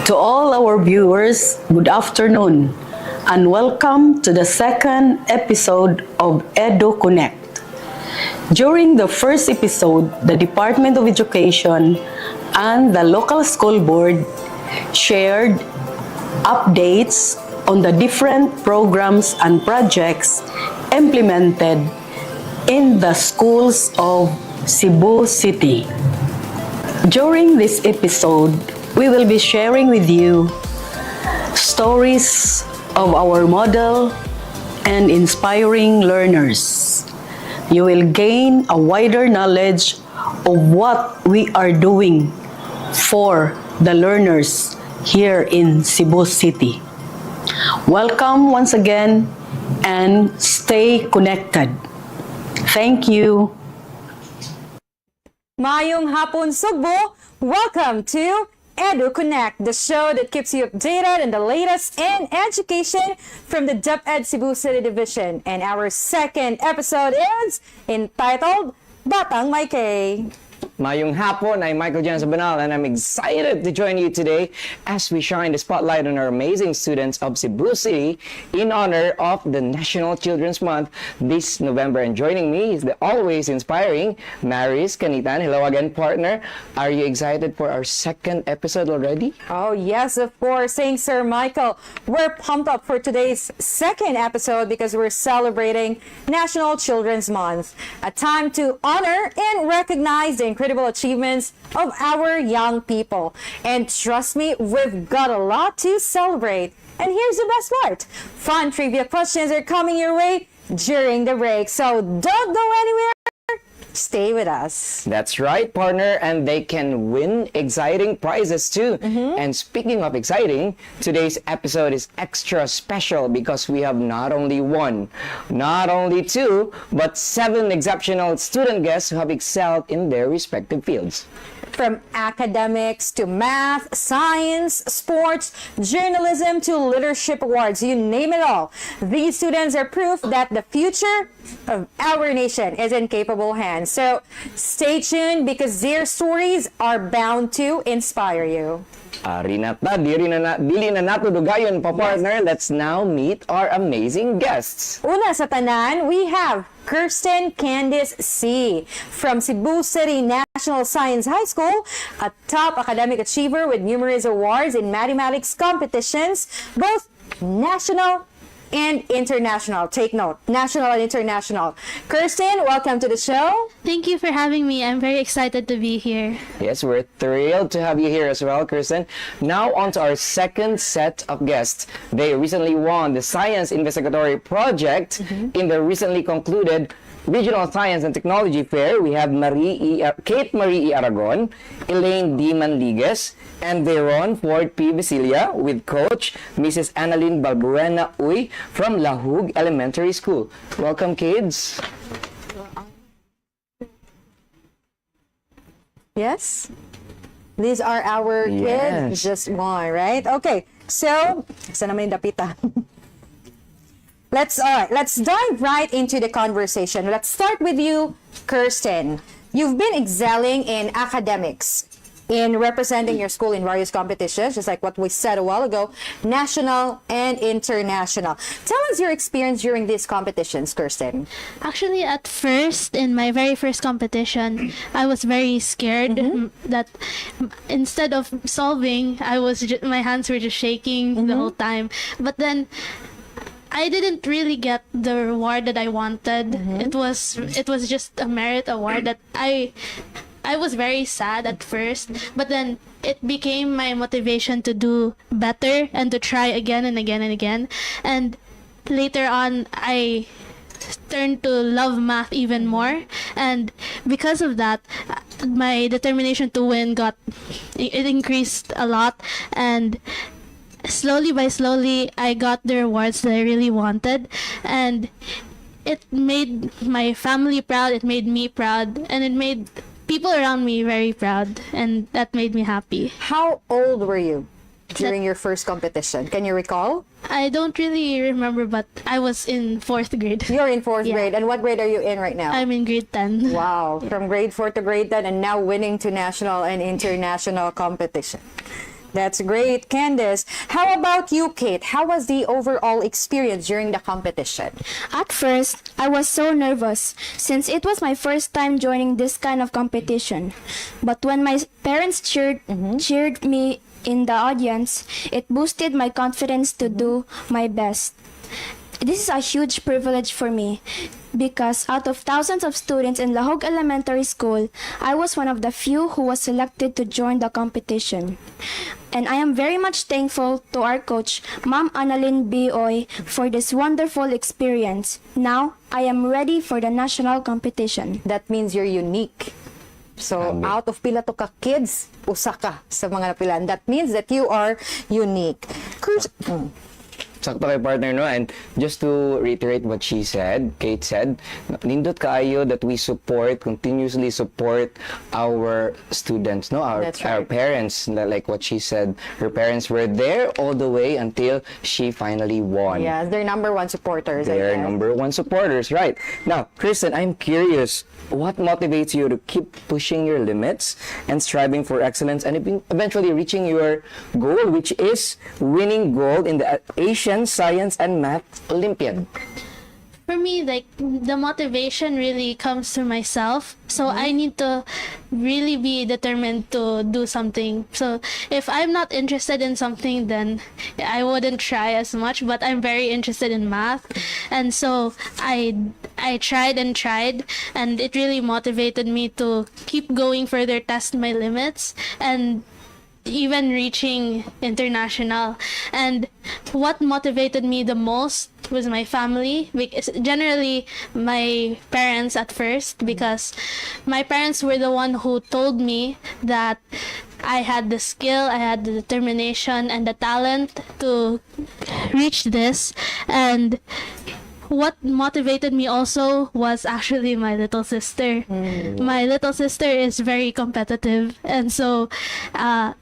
To all our viewers, good afternoon and welcome to the second episode of EduConnect. During the first episode, the Department of Education and the local school board shared updates on the different programs and projects implemented in the schools of Cebu City. During this episode, we will be sharing with you stories of our model and inspiring learners. You will gain a wider knowledge of what we are doing for the learners here in Cebu City. Welcome once again and stay connected. Thank you. Mayong hapon, Cebu! Welcome to EduConnect, the show that keeps you updated on the latest in education from the DepEd Cebu City Division. And our second episode is entitled Batang May K. Mayong hapon, I'm Michael Jan Sabanal and I'm excited to join you today as we shine the spotlight on our amazing students of Cebu City in honor of the National Children's Month this November. And joining me is the always inspiring Maris Canitan. Hello again, partner. Are you excited for our second episode already? Oh yes, of course. Thanks, Sir Michael. We're pumped up for today's second episode because we're celebrating National Children's Month, a time to honor and recognize the incredible achievements of our young people. And trust me, we've got a lot to celebrate. And here's the best part. Fun trivia questions are coming your way during the break. So don't go anywhere. Stay with us. That's right, partner, and they can win exciting prizes too. And speaking of exciting, today's episode is extra special because we have not only one, not only two, but 7 exceptional student guests who have excelled in their respective fields. From academics to math, science, sports, journalism to leadership awards, you name it all. These students are proof that the future of our nation is in capable hands. So stay tuned because their stories are bound to inspire you. Dili na nato dugayon pa, partner. Let's now meet our amazing guests. Una sa tanan, we have Kirsten Candice C. from Cebu City National Science High School, a top academic achiever with numerous awards in mathematics competitions, both national and international. Take note, national and international. Kirsten, welcome to the show. Thank you for having me. I'm very excited to be here. Yes, we're thrilled to have you here as well, Kirsten. Now on to our second set of guests. They recently won the Science Investigatory Project in the recently concluded Regional Science and Technology Fair. We have Kate Marie E. Aragon, Elaine D. Manligues, and Veron Ford P. Basilia with Coach Mrs. Annalyn Balbuena Uy from Lahug Elementary School. Welcome, kids. Yes? These are our kids. Yes. Just one, right? Okay. So, saan naman yung dapita? Let's dive right into the conversation. Let's start with you, Kirsten. You've been excelling in academics, in representing your school in various competitions, just like what we said a while ago, national and international. Tell us your experience during these competitions, Kirsten. Actually, at first, in my very first competition, I was very scared that instead of solving, my hands were just shaking the whole time. But then I didn't really get the reward that I wanted. It was just a merit award that I was very sad at first, but then it became my motivation to do better and to try again and again and again. And later on, I turned to love math even more, and because of that, my determination to win increased a lot. And slowly by slowly, I got the rewards that I really wanted, and it made my family proud, it made me proud, and it made people around me very proud, and that made me happy. How old were you during your first competition? Can you recall? I don't really remember, but I was in 4th grade. You're in 4th Yeah. grade. And what grade are you in right now? I'm in grade 10. Wow. From grade 4 to grade 10 and now winning to national and international competition. That's great, Candice. How about you, Kate? How was the overall experience during the competition? At first, I was so nervous since it was my first time joining this kind of competition. But when my parents cheered me in the audience, it boosted my confidence to do my best. This is a huge privilege for me because out of thousands of students in Lahog Elementary School, I was one of the few who was selected to join the competition. And I am very much thankful to our coach, Ma'am Annalyn Bioy, for this wonderful experience. Now, I am ready for the national competition. That means you're unique. So, out of pila to ka kids, usa ka sa mga napilan. That means that you are unique. Sakto kay partner, no? And just to reiterate what she said, Kate said, nindot kaayo that we continuously support our students, no? Our parents, like what she said, her parents were there all the way until she finally won. Yeah, they're number one supporters. They're number one supporters, right? Now, Kristen, I'm curious, what motivates you to keep pushing your limits and striving for excellence and eventually reaching your goal, which is winning gold in the Asian Science and Math Olympiad? For me, like, the motivation really comes through myself. So I need to really be determined to do something. So if I'm not interested in something, then I wouldn't try as much. But I'm very interested in math, and so I tried and tried, and it really motivated me to keep going further, test my limits, and even reaching international. And what motivated me the most was my family, because generally my parents at first, because my parents were the one who told me that I had the skill, I had the determination and the talent to reach this. And what motivated me also was actually my little sister. My little sister is very competitive, and so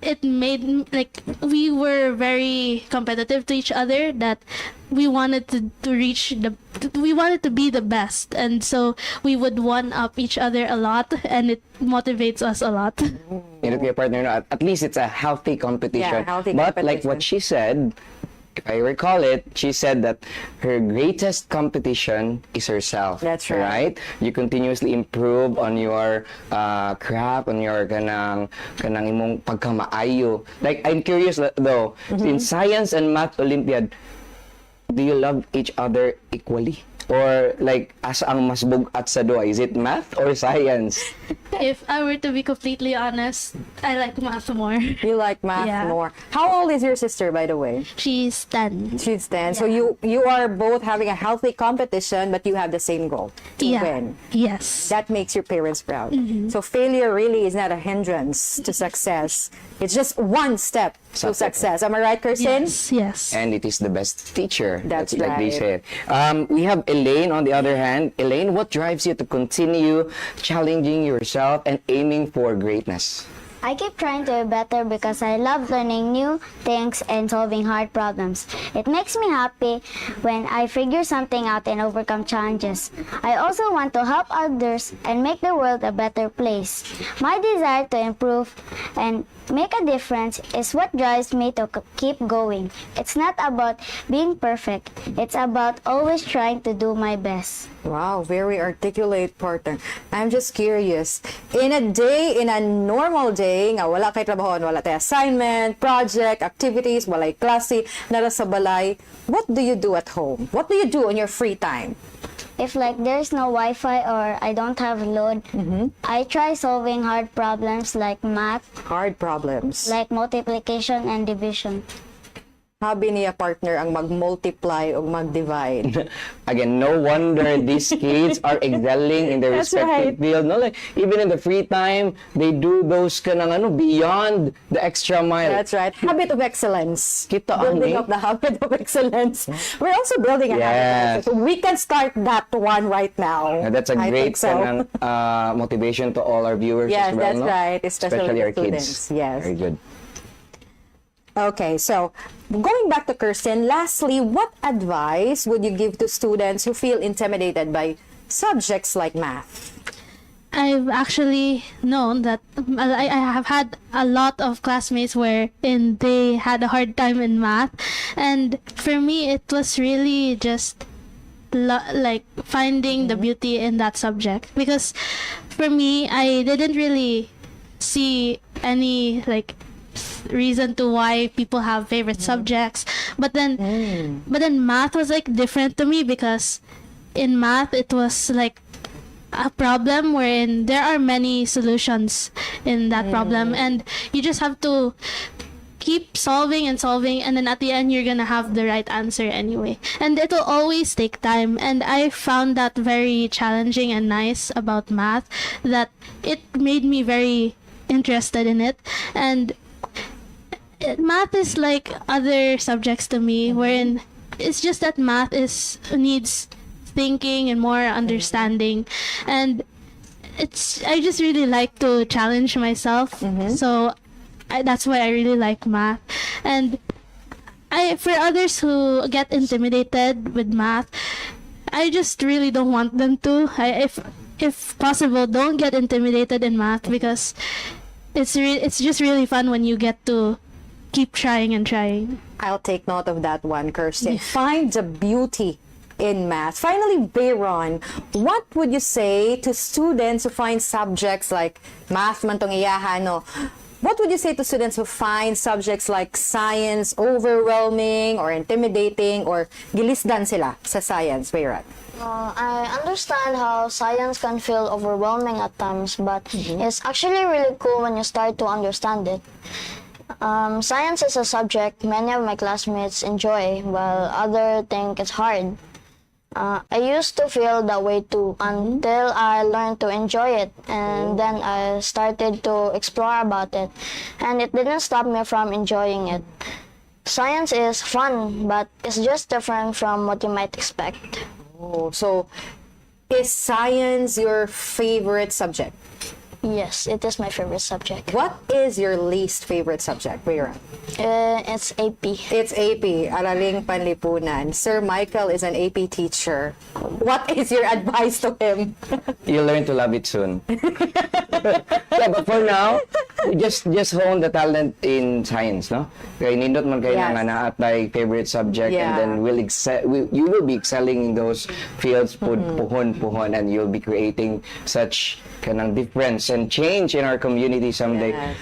it made, like, we were very competitive to each other, that we wanted to reach we wanted to be the best, and so we would one up each other a lot, and it motivates us a lot. You know, your partner, no, at least it's a healthy competition. Yeah, healthy but competition. like what she said, if I recall it, she said that her greatest competition is herself. That's right. Right? You continuously improve on your craft, on your kanang imong pagkamaayo. Like, I'm curious though, in Science and Math Olympiad, do you love each other equally? Or like, as ang mas bugat sa dua, is it math or science? If I were to be completely honest, I like math more. You like math Yeah. more. How old is your sister, by the way? She's 10. She's 10. So you are both having a healthy competition, but you have the same goal, to win. Yes. That makes your parents proud. So failure really is not a hindrance to success. It's just one step to success. Am I right, Kirsten? Yes. Yes. And it is the best teacher. That's like they right. said. We have Elaine on the other hand. Elaine, what drives you to continue challenging yourself and aiming for greatness? I keep trying to be better because I love learning new things and solving hard problems. It makes me happy when I figure something out and overcome challenges. I also want to help others and make the world a better place. My desire to improve and make a difference is what drives me to keep going. It's not about being perfect. It's about always trying to do my best. Wow, very articulate, partner. I'm just curious. In a normal day, nga wala kay trabaho, wala tay assignment, project, activities, walay klase, nara sa balay, what do you do at home? What do you do on your free time? If like there's no Wi-Fi or I don't have load, I try solving hard problems like math, Hard problems. like multiplication and division. Habi niya, partner, ang mag-multiply o mag-divide. Again, no wonder these kids are excelling in their That's respective right. field. No, like, even in the free time, they do those kanang beyond the extra mile. That's right. Habit of excellence. Kita Building ani. up the habit of excellence. We're also building a habit of Yes. excellence. So we can start that one right now. That's a I great think so. kanang, motivation to all our viewers Yes, as well. that's no? right. Especially our the students. kids. Yes. Very good. Okay, so going back to Kirsten, lastly, what advice would you give to students who feel intimidated by subjects like math? I've actually known that I have had a lot of classmates wherein they had a hard time in math, and for me it was really just like finding the beauty in that subject, because for me I didn't really see any like reason to why people have favorite subjects, but then math was like different to me, because in math it was like a problem wherein there are many solutions in that problem, and you just have to keep solving and solving, and then at the end you're gonna have the right answer anyway, and it'll always take time. And I found that very challenging and nice about math, that it made me very interested in it. And math is like other subjects to me, wherein it's just that math needs thinking and more understanding, and I just really like to challenge myself. So that's why I really like math. And for others who get intimidated with math, I just really don't want them to. If possible, don't get intimidated in math, because it's just really fun when you get to keep trying and trying. I'll take note of that one, Kirsten. Find the beauty in math. Finally, Bayron, what would you say to students who find subjects like math man tong iyahan, no? What would you say to students who find subjects like science overwhelming or intimidating, or gilisdan sila sa science, Bayron? I understand how science can feel overwhelming at times, but it's actually really cool when you start to understand it. Science is a subject many of my classmates enjoy, while others think it's hard. I used to feel that way too until I learned to enjoy it, and then I started to explore about it, and it didn't stop me from enjoying it. Science is fun, but it's just different from what you might expect. Oh, so is science your favorite subject? Yes, it is my favorite subject. What is your least favorite subject, Bayron? It's AP. It's AP, Araling Panlipunan. Sir Michael is an AP teacher. What is your advice to him? You'll learn to love it soon. Yeah, but for now, just hone the talent in science, no? Kaya nindot man kayo Yes. na atay favorite subject, Yeah. and then you will be excelling in those fields, puhon, and you'll be creating such kanang difference and change in our community someday. Yes.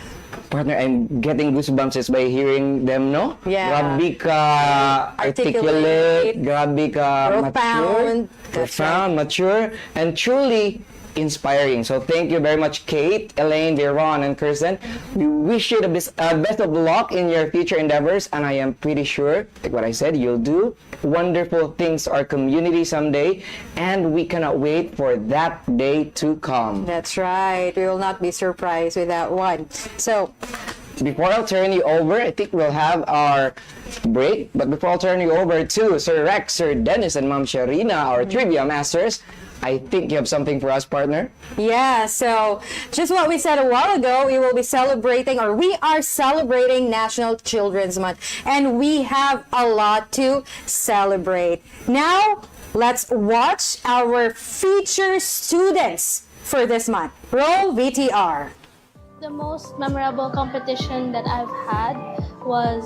Partner, I'm getting goosebumps by hearing them, no? Yeah. Grabe ka articulate, grabe ka profound, mature, and truly inspiring. So thank you very much, Kate, Elaine, Veron, and Kirsten. We wish you the best of luck in your future endeavors, and I am pretty sure, like what I said, you'll do wonderful things to our community someday, and we cannot wait for that day to come. That's right. We will not be surprised with that one. So, Before I'll turn you over, I think we'll have our break. But before I'll turn you over to Sir Rex, Sir Dennis, and Ma'am Sharina, our trivia masters, I think you have something for us, partner. yeah, so just what we said a while ago, we will be celebrating, or we are celebrating National Children's Month, and we have a lot to celebrate. Now, let's watch our feature students for this month. Roll VTR. The most memorable competition that I've had was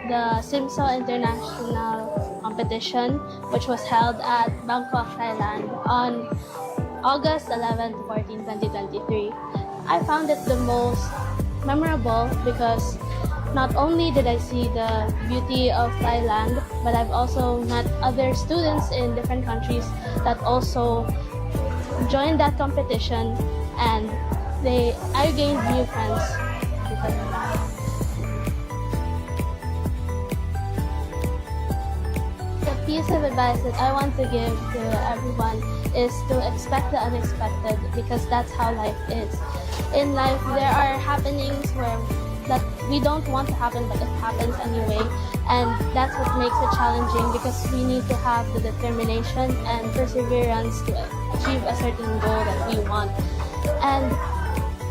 the Simso International Competition, which was held at Bangkok, Thailand on August 11 to 14, 2023. I found it the most memorable because not only did I see the beauty of Thailand, but I've also met other students in different countries that also joined that competition, and I gained new friends because of that. The piece of advice that I want to give to everyone is to expect the unexpected, because that's how life is. In life, there are happenings that we don't want to happen, but it happens anyway, and that's what makes it challenging, because we need to have the determination and perseverance to achieve a certain goal that we want. And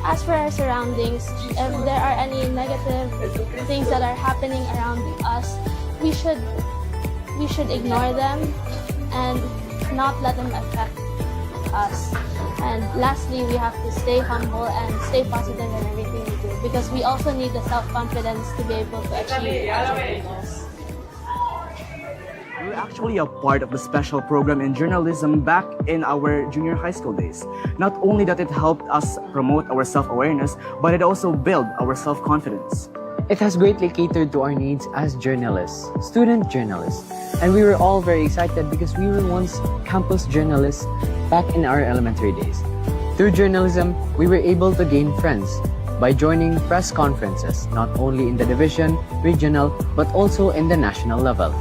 as for our surroundings, if there are any negative things that are happening around us, we should ignore them and not let them affect us. And lastly, we have to stay humble and stay positive in everything we do because we also need the self-confidence to be able to achieve our goals. We were actually a part of the special program in journalism back in our junior high school days. Not only that it helped us promote our self-awareness, but it also built our self-confidence. It has greatly catered to our needs as journalists, student journalists, and we were all very excited because we were once campus journalists back in our elementary days. Through journalism, we were able to gain friends by joining press conferences, not only in the division, regional, but also in the national level.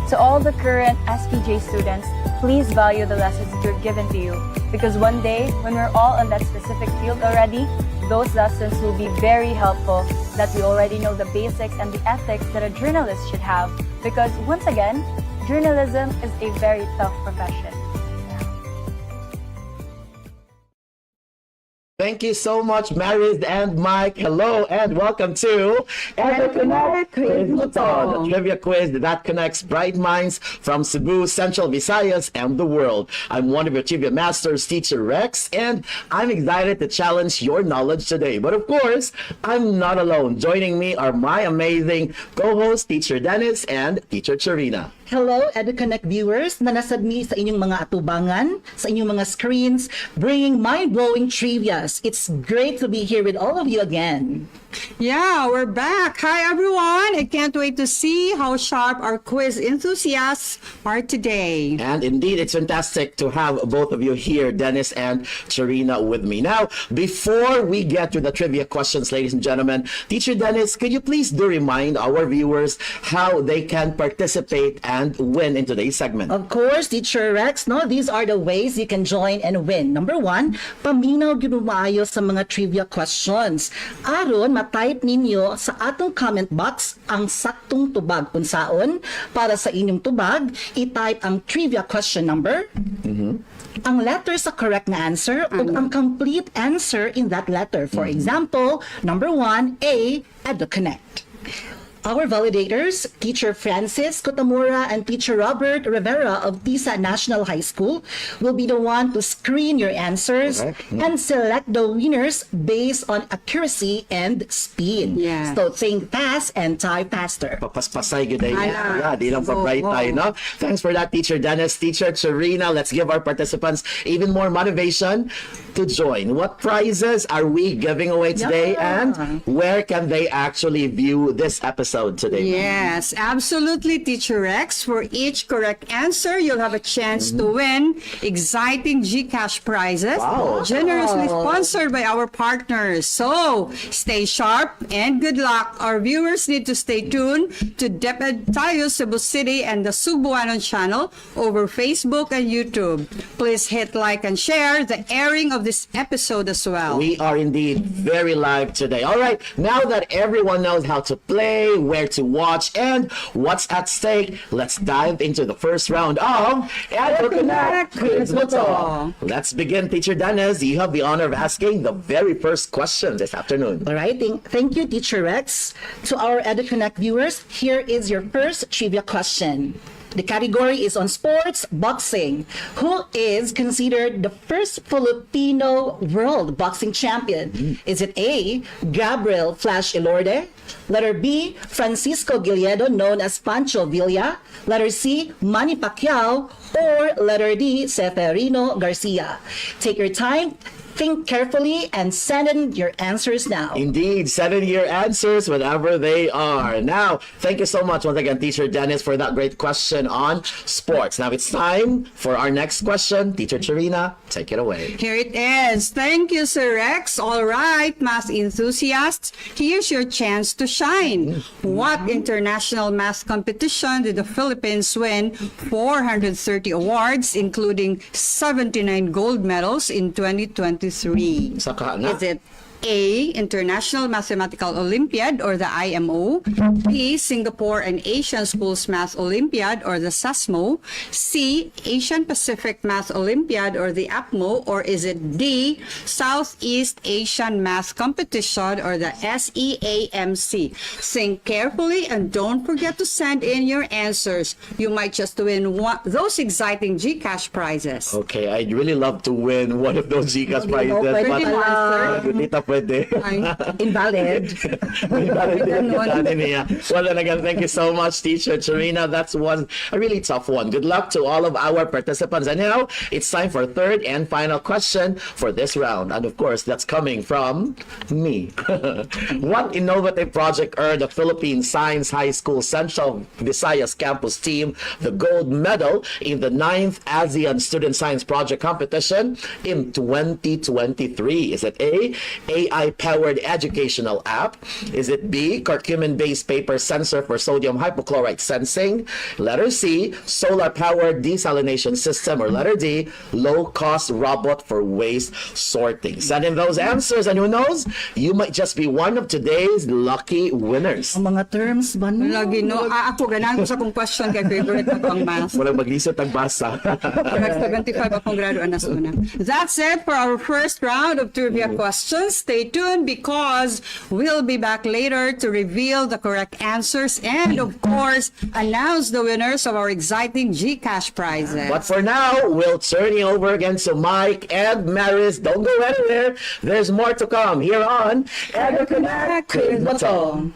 To all the current SPJ students, please value the lessons that are given to you because one day, when we're all on that specific field already, those lessons will be very helpful that we already know the basics and the ethics that a journalist should have because once again, journalism is a very tough profession. Thank you so much, Maris and Mike. Hello and welcome to EduConnect Quiz Luto, the trivia quiz that connects bright minds from Cebu, Central Visayas, and the world. I'm one of your trivia masters, Teacher Rex, and I'm excited to challenge your knowledge today. But of course, I'm not alone. Joining me are my amazing co-hosts, Teacher Dennis and Teacher Charina. Hello, EduConnect viewers na nasadmi sa inyong mga atubangan, sa inyong mga screens, bringing mind-blowing trivias. It's great to be here with all of you again. Yeah, we're back. Hi, everyone. I can't wait to see how sharp our quiz enthusiasts are today. And indeed, it's fantastic to have both of you here, Dennis and Charina, with me. Now, before we get to the trivia questions, ladies and gentlemen, Teacher Dennis, could you please do remind our viewers how they can participate and win in today's segment? Of course, Teacher Rex, no, these are the ways you can join and win. Number one, paminaw gyud maayo sa mga trivia questions. Aron ma-type ninyo sa atong comment box ang saktong tubag unsaon. Para sa inyong tubag, i-type ang trivia question number, ang letter sa correct na answer, o ang complete answer in that letter. For example, number 1, A, EduConnect. Our validators, Teacher Francis Cotamura and Teacher Robert Rivera of TISA National High School, will be the one to screen your answers and select the winners based on accuracy and speed. Yeah. So think fast and type faster. Papaspasay good day. Yeah, di lang pa-bright tayo, no? Thanks for that, Teacher Dennis. Teacher Charina, let's give our participants even more motivation to join. What prizes are we giving away today, and where can they actually view this episode today? Yes, absolutely, Teacher Rex. For each correct answer, you'll have a chance to win exciting GCash prizes, generously sponsored by our partners. So, stay sharp and good luck. Our viewers need to stay tuned to DepEd Tayo, Cebu City, and the Cebuanon channel over Facebook and YouTube. Please hit like and share the airing of this episode as well. We are indeed very live today. All right, now that everyone knows how to play, where to watch, and what's at stake, let's dive into the first round of EduConnect Quiz Luto. Let's begin, Teacher Dennis. You have the honor of asking the very first question this afternoon. All right, thank you, Teacher Rex. To our EduConnect viewers, here is your first trivia question. The category is on sports boxing. Who is considered the first Filipino world boxing champion? Is it A, Gabriel Flash Ilorde? Letter B, Francisco Gilledo, known as Pancho Villa? Letter C, Manny Pacquiao? Or letter D, Seferino Garcia? Take your time. Think carefully and send in your answers now. Indeed, send in your answers whenever they are. Now, thank you so much once again, Teacher Dennis, for that great question on sports. Now it's time for our next question. Teacher Charina, take it away. Here it is. Thank you, Sir Rex. All right, math enthusiasts, here's your chance to shine. What international math competition did the Philippines win 430 awards, including 79 gold medals in 2023? Saka nga. Is it A. International Mathematical Olympiad or the IMO. B. Singapore and Asian Schools Math Olympiad or the SASMO. C. Asian Pacific Math Olympiad or the APMO. Or is it D. Southeast Asian Math Competition or the SEAMC? Think carefully and don't forget to send in your answers. You might just win those exciting GCash prizes. Okay, I'd really love to win one of those GCash prizes. pwede mo answer. Tita, pwede. Invalid. Well, then again, thank you so much, Teacher Charina. That's a really tough one. Good luck to all of our participants. And now, it's time for third and final question for this round. And of course, that's coming from me. What innovative project earned the Philippine Science High School Central Visayas campus team the gold medal in the 9th ASEAN Student Science Project Competition in 2023? Is it A, AI-powered educational app? Is it B, curcumin-based paper sensor for sodium hypochlorite sensing? Letter C, solar-powered desalination system? Or letter D, low-cost robot for waste sorting? Send in those answers, and who knows, you might just be one of today's lucky winners. Ang mga terms ba no? Lagi no, ako ganahan ko sa kong question kay favorite ko pang math. Walang mag-isip ang basa. Correct, 75 akong graduan na una. That's it for our first round of trivia questions. Stay tuned because we'll be back later to reveal the correct answers and, of course, announce the winners of our exciting GCash prizes. But for now, we'll turn you over again to Mike and Maris. Don't go anywhere. There's more to come here on EduConnect. Quiz Bato.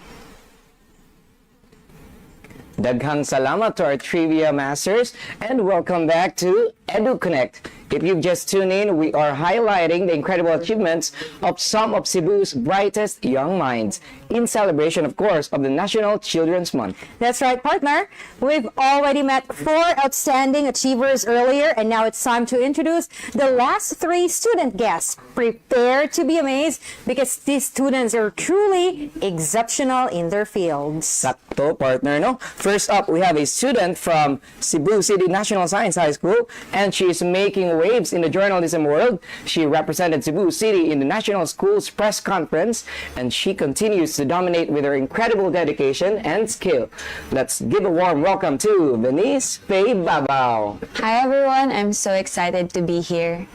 Daghang salamat to our trivia masters and welcome back to EduConnect. If you've just tuned in, we are highlighting the incredible achievements of some of Cebu's brightest young minds in celebration, of course, of the National Children's Month. That's right, partner. We've already met 4 outstanding achievers earlier, and now it's time to introduce the last 3 student guests. Prepare to be amazed because these students are truly exceptional in their fields. Sakto, partner, no? First up, we have a student from Cebu City National Science High School, and she is making waves in the journalism world. She represented Cebu City in the National Schools Press Conference, and she continues to dominate with her incredible dedication and skill. Let's give a warm welcome to Venice Faye Babao. Hi everyone, I'm so excited to be here.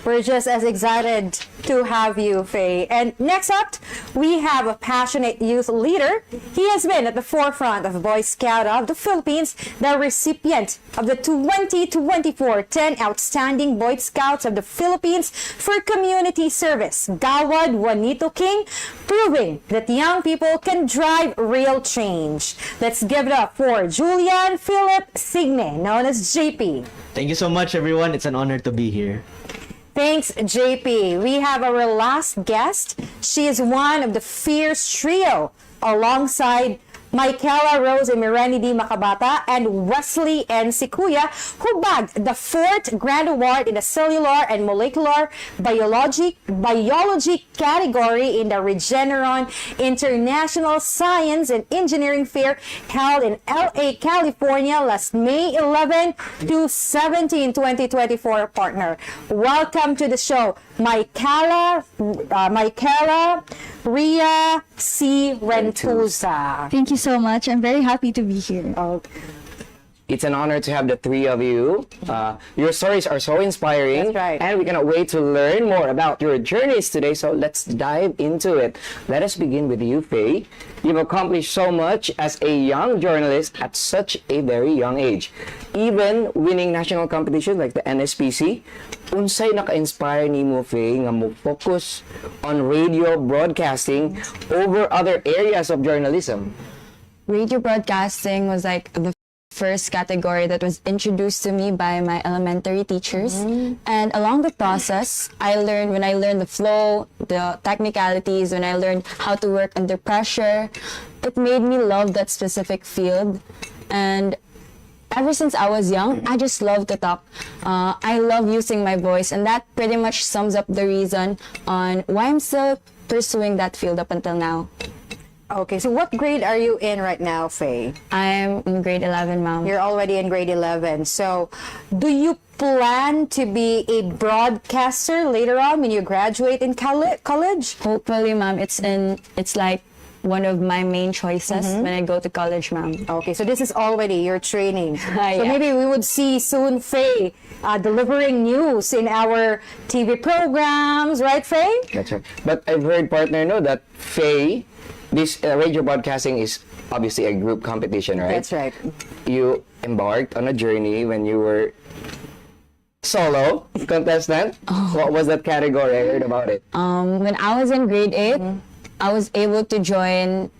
We're just as excited to have you, Faye. And next up, we have a passionate youth leader. He has been at the forefront of Boy Scout of the Philippines, the recipient of the 2024 10 Outstanding Boy Scouts of the Philippines for Community Service, Gawad Juanito King, proving that young people can drive real change. Let's give it up for Julian Philip Signe, known as JP. Thank you so much, everyone. It's an honor to be here. Thanks, JP. We have our last guest. She is one of the fierce trio alongside Michaela Rose Emirani D. Makabata and Wesley N. Sikuya, who bagged the 4th Grand Award in the Cellular and Molecular Biology category in the Regeneron International Science and Engineering Fair held in LA, California last May 11 to 17, 2024, partner. Welcome to the show, Michaela Ria C. Rentuza. Thank you so much. I'm very happy to be here. It's an honor to have the 3 of you. Your stories are so inspiring. That's right. And we cannot wait to learn more about your journeys today. So let's dive into it. Let us begin with you, Faye. You've accomplished so much as a young journalist at such a very young age. Even winning national competitions like the NSPC. Unsay naka-inspire nimo, Faye, nga mo focus on radio broadcasting over other areas of journalism? Radio broadcasting was like the first category that was introduced to me by my elementary teachers. And along the process, when I learned the flow, the technicalities, when I learned how to work under pressure, it made me love that specific field. And ever since I was young, I just love to talk. I love using my voice, and that pretty much sums up the reason on why I'm still pursuing that field up until now. Okay, so what grade are you in right now, Faye? I'm in grade 11, ma'am. You're already in grade 11. So, do you plan to be a broadcaster later on when you graduate in college? Hopefully, ma'am. It's like one of my main choices when I go to college, ma'am. Okay, so this is already your training. So Yeah. maybe we would see soon Faye delivering news in our TV programs, right, Faye? That's right. But I've heard, partner, no, that Faye, this radio broadcasting is obviously a group competition, right? That's right. You embarked on a journey when you were solo contestant. What was that category? I heard about it. When I was in grade 8, I was able to join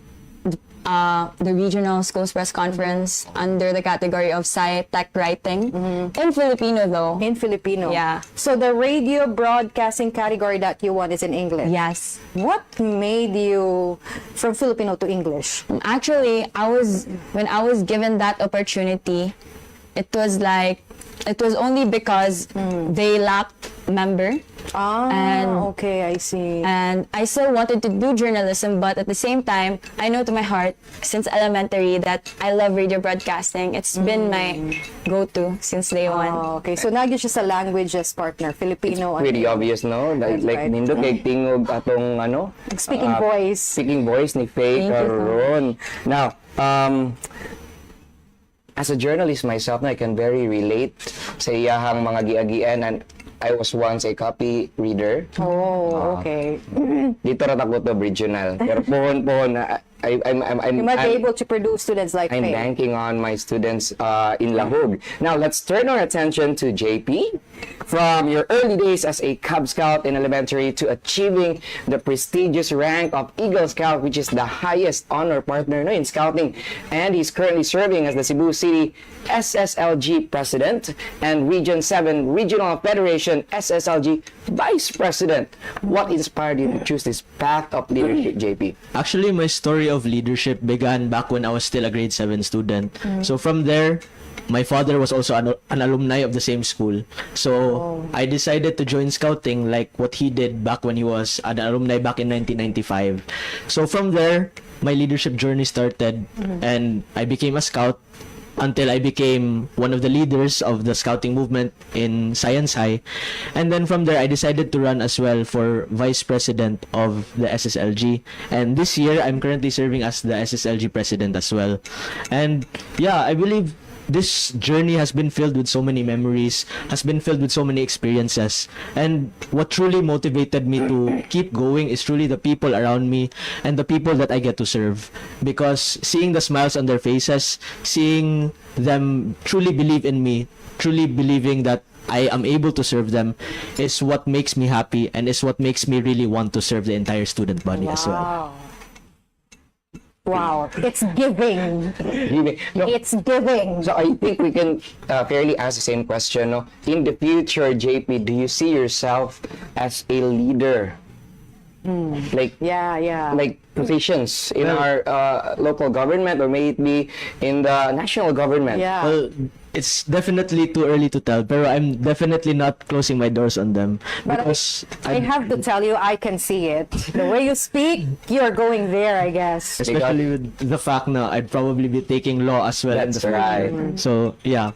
the regional schools press conference under the category of sci-tech writing in Filipino, though. In Filipino. Yeah. So the radio broadcasting category that you want is in English. Yes. What made you from Filipino to English? Actually, when I was given that opportunity, it was only because they lacked member. Okay, I see. And I still wanted to do journalism, but at the same time, I know to my heart, since elementary, that I love radio broadcasting. It's been my go-to since day one. Okay, so nagyo siya sa languages, partner, Filipino. Pretty obvious, no? Like right. nindo kay tingog atong ano? Speaking voice. Speaking voice ni Faye Thank you, karon. Now, as a journalist myself, I can very relate sa iyahang mga giagian, and I was once a copy reader. Oh, okay. Dito ra ako to regional. Pero pohon You might be able to produce students like I'm Faye. banking on my students in Lahug. Now, let's turn our attention to JP. From your early days as a Cub Scout in elementary to achieving the prestigious rank of Eagle Scout, which is the highest honor, partner, no, in scouting. And he's currently serving as the Cebu City SSLG President and Region 7 Regional Federation SSLG Vice President. What inspired you to choose this path of leadership, JP? Actually, my story of leadership began back when I was still a grade 7 student. So from there, my father was also an alumni of the same school. So I decided to join scouting like what he did back when he was an alumni back in 1995. So from there, my leadership journey started and I became a scout until I became one of the leaders of the scouting movement in Science High. And then from there, I decided to run as well for vice president of the SSLG. And this year, I'm currently serving as the SSLG president as well. And yeah, I believe this journey has been filled with so many memories, has been filled with so many experiences. And what truly motivated me to keep going is truly the people around me and the people that I get to serve. Because seeing the smiles on their faces, seeing them truly believe in me, truly believing that I am able to serve them is what makes me happy and is what makes me really want to serve the entire student body as well. Wow, it's giving. No. It's giving. So I think we can fairly ask the same question. No? In the future, JP, do you see yourself as a leader? Like like positions in our local government, or may it be in the national government? Yeah. Well, it's definitely too early to tell, pero I'm definitely not closing my doors on them. But Because I have to tell you, I can see it. The way you speak, you're going there, I guess. especially with the fact na I'd probably be taking law as well in the That's right. future. So yeah,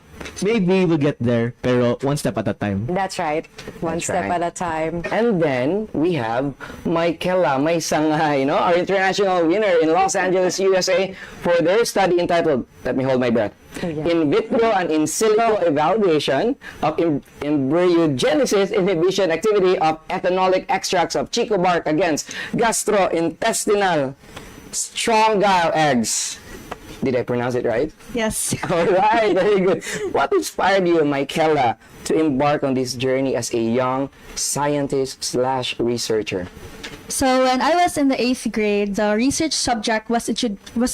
maybe we'll get there, pero one step at a time. That's right. One That's step right. at a time. And then we have Michaela May Sanghay, no? Our international winner in Los Angeles, USA, for their study entitled, let me hold my breath, In Vitro and In Silico Evaluation of Embryogenesis Inhibition Activity of Ethanolic Extracts of Chico Bark Against Gastrointestinal Strongyle Eggs. Did I pronounce it right? Yes. All right, very good. What inspired you, Michaela, to embark on this journey as a young scientist/researcher? So when I was in the 8th grade, the research subject was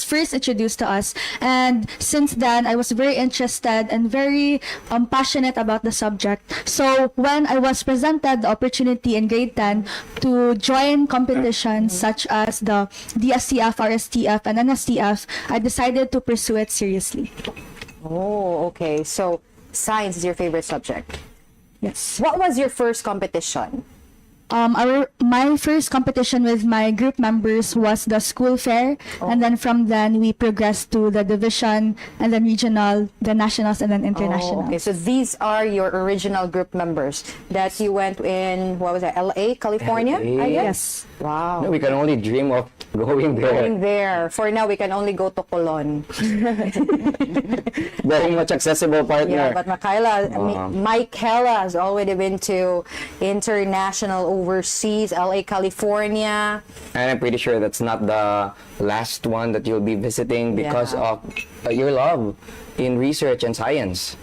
first introduced to us, and since then I was very interested and very passionate about the subject. So when I was presented the opportunity in grade 10 to join competitions such as the DSTF, RSTF, and NSTF, I decided to pursue it seriously. Oh, okay. So science is your favorite subject. Yes. What was your first competition? My first competition with my group members was the school fair, and then from then we progressed to the division, and then regional, the nationals, and then international. Okay, so these are your original group members that you went in, what was that, LA, California? LA? I guess. Yes. Wow. No, we can only dream of going there. Going there. For now, we can only go to Colon. Very much accessible partner. Yeah, but Michaela has already been to international, overseas, LA, California. And I'm pretty sure that's not the last one that you'll be visiting because of your love in research and science.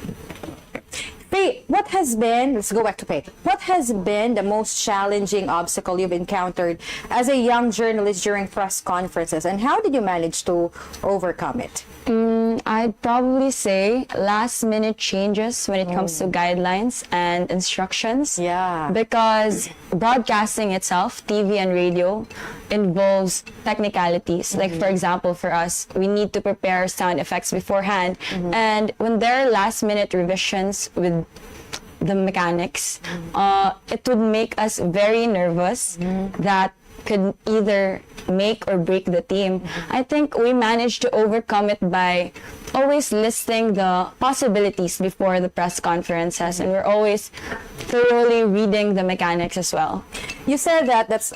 Faye, what has been, let's go back to Faye, what has been the most challenging obstacle you've encountered as a young journalist during press conferences, and how did you manage to overcome it? I'd probably say last minute changes when it comes to guidelines and instructions. Yeah. Because broadcasting itself, TV and radio, involves technicalities. Like for example, for us, we need to prepare sound effects beforehand. And when there are last minute revisions with the mechanics, it would make us very nervous that could either make or break the team. I think we managed to overcome it by always listing the possibilities before the press conferences, and we're always thoroughly reading the mechanics as well. You said that that's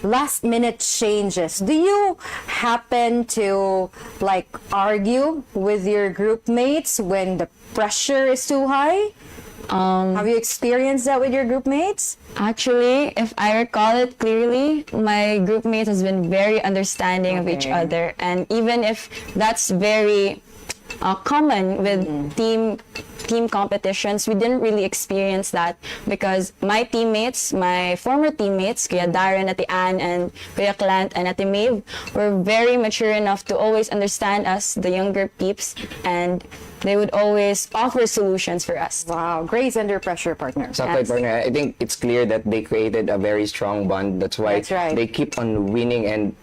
last minute changes. Do you happen to like argue with your group mates when the pressure is too high? Have you experienced that with your group mates? Actually, if I recall it clearly, my group mate has been very understanding of each other, and even if that's very common with team competitions, we didn't really experience that because my teammates, my former teammates, Kuya Darren, Ate Ann, and Kuya Clant, and Ate Maeve, were very mature enough to always understand us, the younger peeps, and they would always offer solutions for us. Wow, grace under pressure, partner. Exactly, partner. I think it's clear that they created a very strong bond. That's why they keep on winning and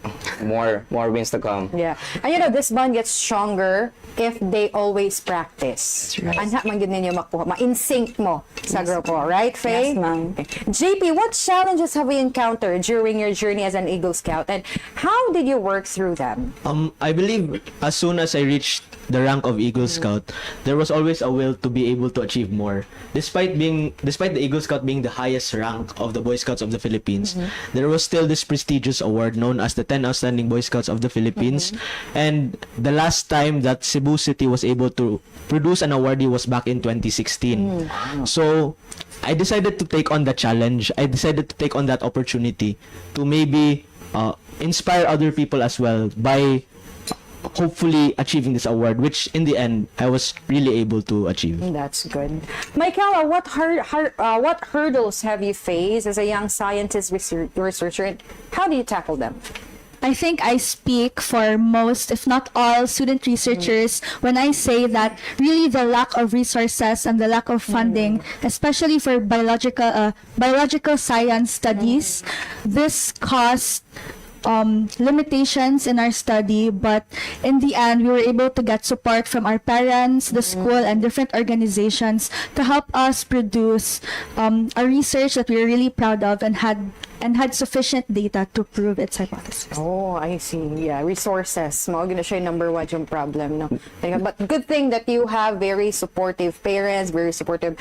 more wins to come. Yeah. And you know, this bond gets stronger if they always practice. That's right. Anha man gid ninyo makuha, ma-in-sync mo sa grupo, right, Faye? Yes, ma'am. JP, what challenges have you encountered during your journey as an Eagle Scout, and how did you work through them? I believe as soon as I reached the rank of Eagle Scout, there was always a will to be able to achieve more. Despite the Eagle Scout being the highest rank of the Boy Scouts of the Philippines, there was still this prestigious award known as the 10 Outstanding Boy Scouts of the Philippines. And the last time that Cebu City was able to produce an awardee was back in 2016. So I decided to take on the challenge. I decided to take on that opportunity to maybe inspire other people as well by hopefully achieving this award, which in the end I was really able to achieve. That's good. Michaela, what hurdles have you faced as a young scientist researcher, and how do you tackle them? I think I speak for most, if not all, student researchers when I say that really the lack of resources and the lack of funding, especially for biological science studies, this caused limitations in our study, but in the end we were able to get support from our parents, the school, and different organizations to help us produce a research that we were really proud of and had sufficient data to prove its hypothesis. Oh, I see. Yeah, resources. Mao gina siya number one yung problem, no? But good thing that you have very supportive parents, very supportive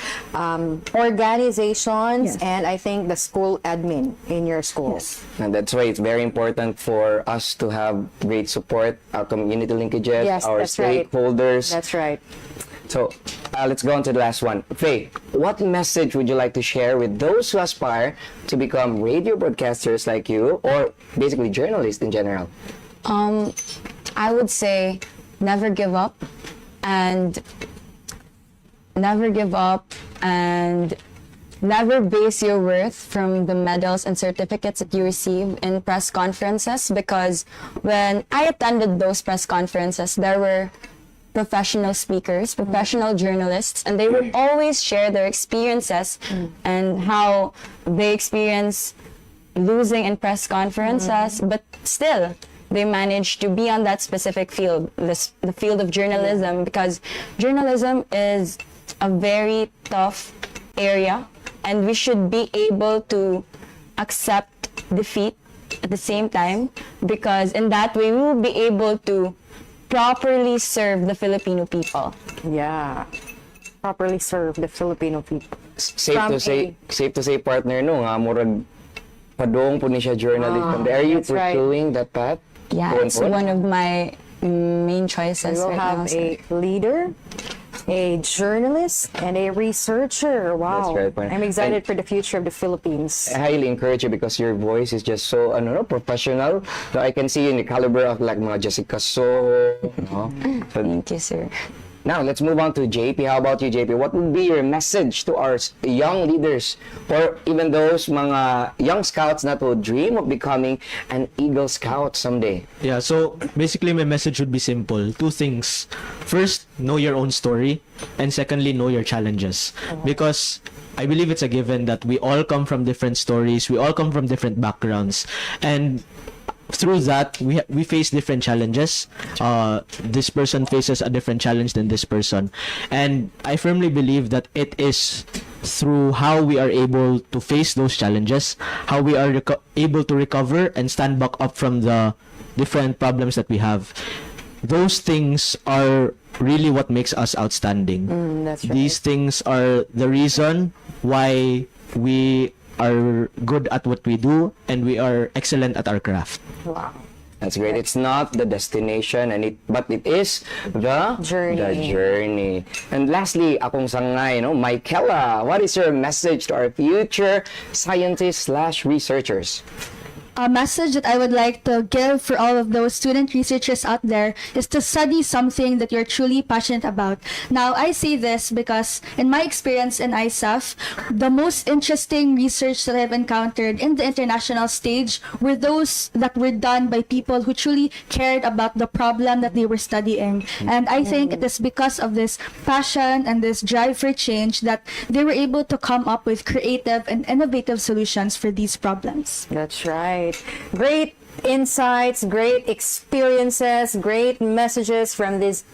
organizations, and I think the school admin in your school. And that's why it's very important for us to have great support, our community linkages, our stakeholders. That's right. So let's go on to the last one. Faye, what message would you like to share with those who aspire to become radio broadcasters like you, or basically journalists in general? I would say never give up and never base your worth from the medals and certificates that you receive in press conferences, because when I attended those press conferences, there were professional speakers, professional journalists, and they would always share their experiences and how they experience losing in press conferences, but still they managed to be on that specific field, the field of journalism, because journalism is a very tough area, and we should be able to accept defeat at the same time, because in that way we will be able to properly serve the Filipino people. Yeah. Properly serve the Filipino people. Safe From to say partner no nga murag padong po ni siya journalist. Are you that's right. pursuing that path? Yeah, Going it's forward? one of my main choices We will right have now. a leader, a journalist, and a researcher. Wow. That's right, partner. I'm excited And- for the future of the Philippines. I highly encourage you because your voice is just so professional. So I can see you in the caliber of like mga Jessica So. Thank you, sir. Now let's move on to JP. How about you, JP? What would be your message to our young leaders or even those mga young scouts that will dream of becoming an Eagle Scout someday? Yeah, so basically my message would be simple. Two things. First, know your own story. And secondly, know your challenges. Because I believe it's a given that we all come from different stories. We all come from different backgrounds. And through that, we face different challenges. This person faces a different challenge than this person. And I firmly believe that it is through how we are able to face those challenges, how we are able to recover and stand back up from the different problems that we have. Those things are really what makes us outstanding. That's right. These things are the reason why we are good at what we do and we are excellent at our craft. Wow. That's great. It's not the destination, but it is the Journey. The journey. And lastly, akong sangay, Michaela, what is your message to our future scientists/researchers? A message that I would like to give for all of those student researchers out there is to study something that you're truly passionate about. Now, I say this because in my experience in ISAF, the most interesting research that I've encountered in the international stage were those that were done by people who truly cared about the problem that they were studying. And I think it is because of this passion and this drive for change that they were able to come up with creative and innovative solutions for these problems. That's right. Great insights, great experiences, great messages from these